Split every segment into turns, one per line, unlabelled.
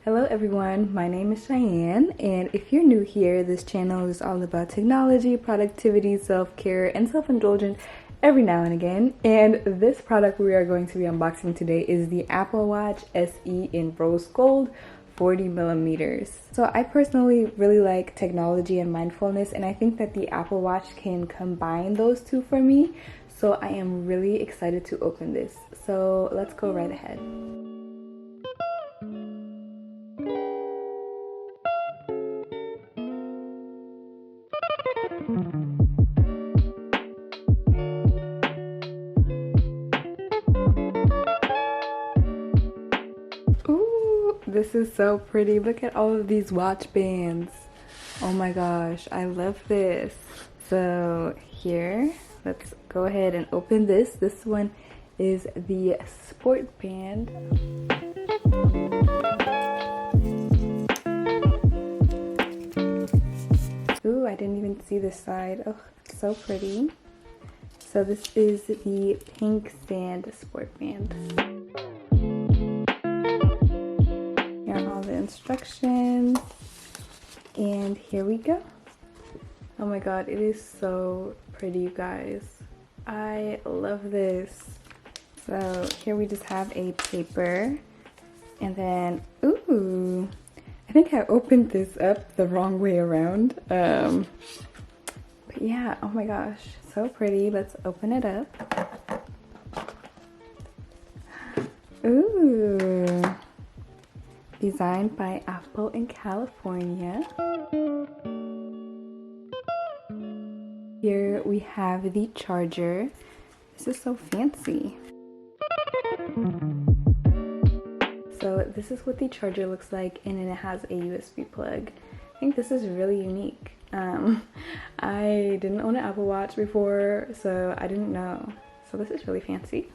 Hello everyone, my name is Shyan, and if you're new here, this channel is all about technology, productivity, self-care, and self-indulgence every now and again. And this product we are going to be unboxing today is the Apple Watch SE in rose gold 40 millimeters. So I personally really like technology and mindfulness, and I think that the Apple Watch can combine those two for me. So I am really excited to open this. So let's go right ahead. Ooh, this is so pretty. Look at all of these watch bands. Oh my gosh, I love this. So here, let's go ahead and open this. This one is the sport band. Ooh, I didn't even see this side. Oh, it's so pretty. So this is the pink sand sport band. Here are all the instructions. And here we go. Oh my god, it is so pretty, you guys. I love this. So here we just have a paper. And then, ooh, I think I opened this up the wrong way around. But yeah, oh my gosh, so pretty. Let's open it up. Ooh, designed by Apple in California. Here we have the charger. This is so fancy. So this is what the charger looks like, and then it has a USB plug. I think this is really unique. I didn't own an Apple Watch before, so I didn't know. So this is really fancy.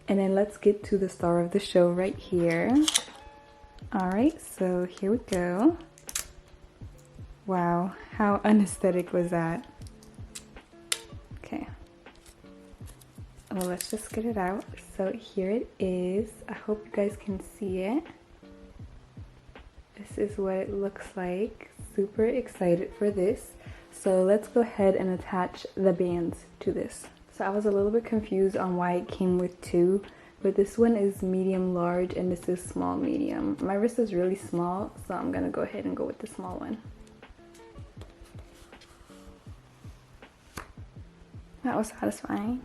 And then let's get to the star of the show right here. Alright, so here we go. Wow, how unaesthetic was that? Okay. Well, let's just get it out. So here it is. I hope you guys can see it. This is what it looks like. Super excited for this. So let's go ahead and attach the bands to this. So I was a little bit confused on why it came with two, but this one is medium large and this is small medium. My wrist is really small, so I'm gonna go ahead and go with the small one. That was satisfying.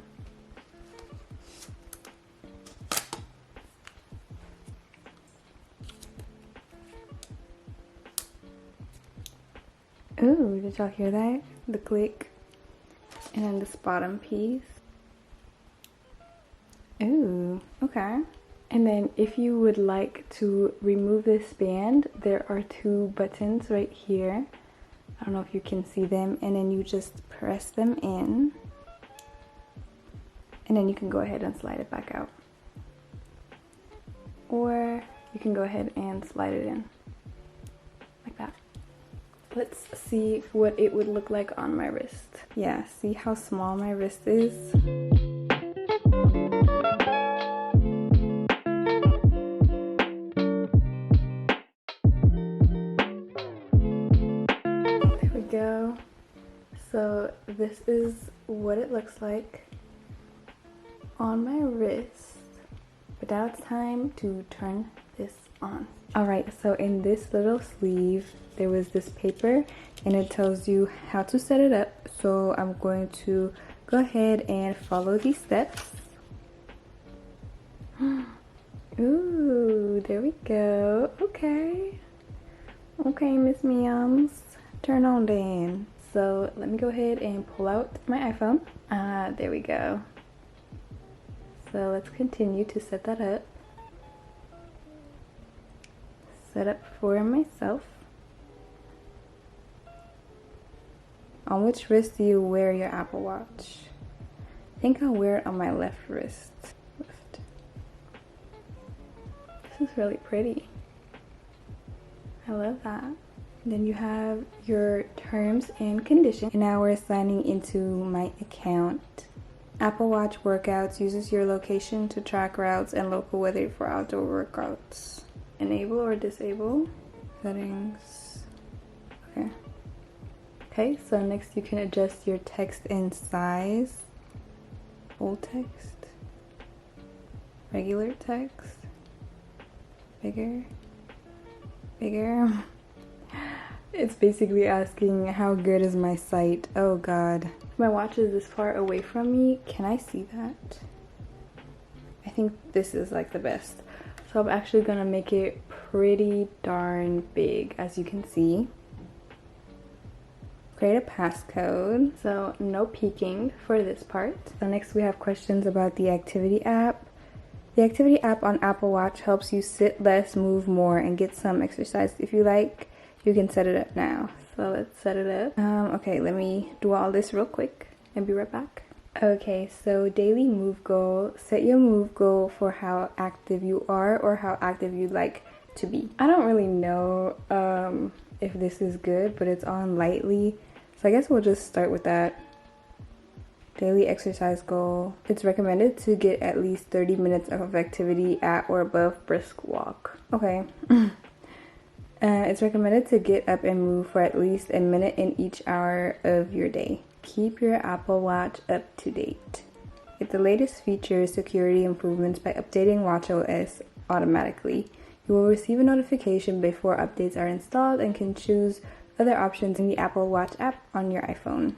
Ooh, did y'all hear that? The click. And then this bottom piece. Ooh, okay. And then if you would like to remove this band, there are two buttons right here. I don't know if you can see them. And then you just press them in. And then you can go ahead and slide it back out. Or you can go ahead and slide it in. Like that. Let's see what it would look like on my wrist. Yeah, see how small my wrist is? There we go. So this is what it looks like on my wrist. But now it's time to turn this on. Alright, so in this little sleeve, there was this paper and it tells you how to set it up. So I'm going to go ahead and follow these steps. Ooh, there we go. Okay. Okay, Miss Meows. Turn on then. So let me go ahead and pull out my iPhone. There we go. So let's continue to set that up. Set up for myself. On which wrist do you wear your Apple Watch? I think I'll wear it on my left wrist. Left. This is really pretty. I love that. And then you have your terms and conditions. And now we're signing into my account. Apple Watch workouts uses your location to track routes and local weather for outdoor workouts. enable or disable. Settings. Okay. Okay, so next you can adjust your text in size. Bold text. Regular text. Bigger. Bigger. It's basically asking how good is my sight. Oh god. My watch is this far away from me. Can I see that? I think this is like the best. So I'm actually gonna make it pretty darn big, as you can see. Create a passcode. So no peeking for this part. So next we have questions about the activity app. The activity app on Apple Watch helps you sit less, move more, and get some exercise. If you like, you can set it up now. So let's set it up. Okay, let me do all this real quick and be right back. Okay, so daily move goal. Set your move goal for how active you are or how active you'd like to be. I don't really know if this is good, but it's on lightly. So I guess we'll just start with that. Daily exercise goal. It's recommended to get at least 30 minutes of activity at or above brisk walk. Okay. It's recommended to get up and move for at least a minute in each hour of your day. Keep your Apple Watch up to date. Get the latest features, security improvements by updating watchOS automatically. You will receive a notification before updates are installed and can choose other options in the Apple Watch app on your iPhone.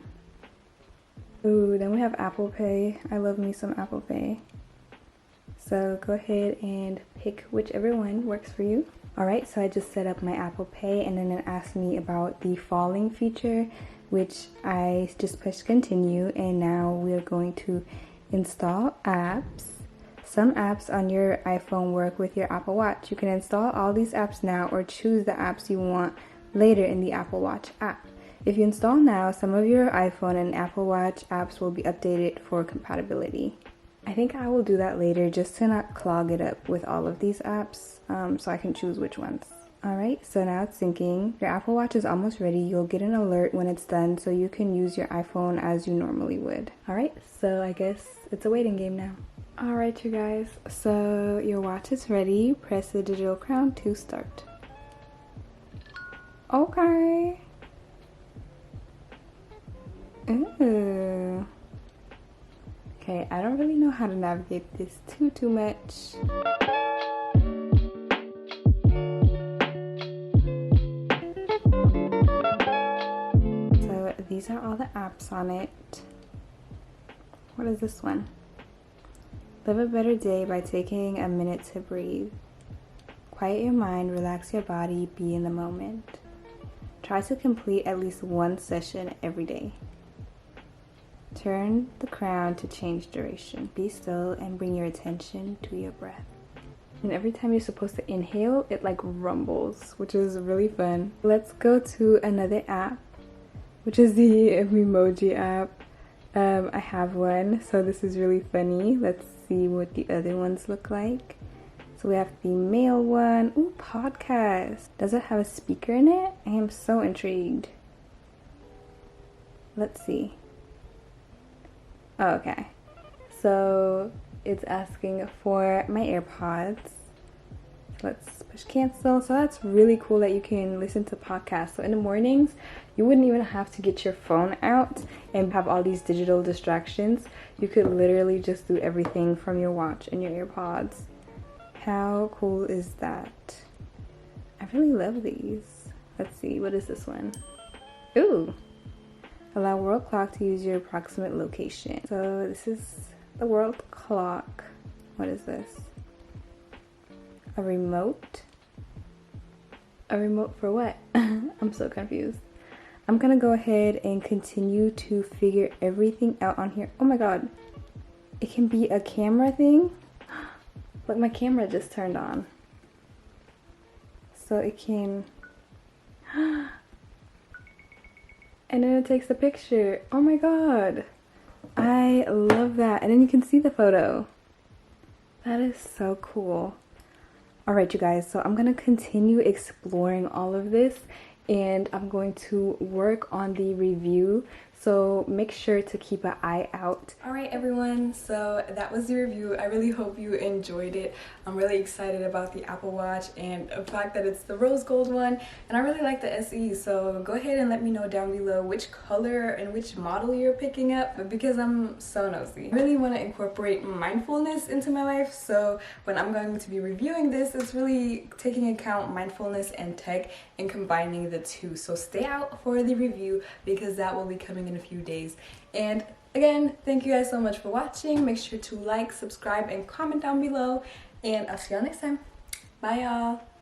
Ooh, then we have Apple Pay. I love me some Apple Pay. So go ahead and pick whichever one works for you. Alright, so I just set up my Apple Pay and then it asked me about the falling feature, which I just pushed continue, and now we're going to install apps. Some apps on your iPhone work with your Apple Watch. You can install all these apps now or choose the apps you want later in the Apple Watch app. If you install now, some of your iPhone and Apple Watch apps will be updated for compatibility. I think I will do that later just to not clog it up with all of these apps, so I can choose which ones. Alright, so now it's syncing. Your Apple Watch is almost ready. You'll get an alert when it's done so you can use your iPhone as you normally would. Alright, so I guess it's a waiting game now. Alright you guys, so your watch is ready. Press the digital crown to start. Okay. Ooh. Okay, I don't really know how to navigate this too much. So these are all the apps on it. What is this one? Live a better day by taking a minute to breathe. Quiet your mind, relax your body, be in the moment. Try to complete at least one session every day. Turn the crown to change duration. Be still and bring your attention to your breath. And every time you're supposed to inhale, it like rumbles, which is really fun. Let's go to another app, which is the emoji app. I have one, so this is really funny. Let's see what the other ones look like. So we have the mail one. Ooh, podcast. Does it have a speaker in it? I am so intrigued. Let's see. Oh, okay. So it's asking for my AirPods. So let's push cancel. So that's really cool that you can listen to podcasts. So in the mornings, you wouldn't even have to get your phone out and have all these digital distractions. You could literally just do everything from your watch and your AirPods. How cool is that? I really love these. Let's see, what is this one? Ooh. Allow world clock to use your approximate location. So this is the world clock. What is this? A remote? A remote for what? I'm so confused. I'm gonna go ahead and continue to figure everything out on here. Oh my god. It can be a camera thing? Look, my camera just turned on. So it can... And then it takes a picture. Oh my god. I love that. And then you can see the photo. That is so cool. Alright you guys, so I'm going to continue exploring all of this. And I'm going to work on the review So make sure to keep an eye out. Alright everyone, so that was the review. I really hope you enjoyed it. I'm really excited about the Apple Watch and the fact that it's the rose gold one, and I really like the SE, so go ahead and let me know down below which color and which model you're picking up, because I'm so nosy. I really want to incorporate mindfulness into my life, so when I'm going to be reviewing this, it's really taking account mindfulness and tech and combining the two. So stay out for the review because that will be coming in a few days. And again, thank you guys so much for watching. Make sure to like, subscribe, and comment down below, and I'll see y'all next time. Bye y'all.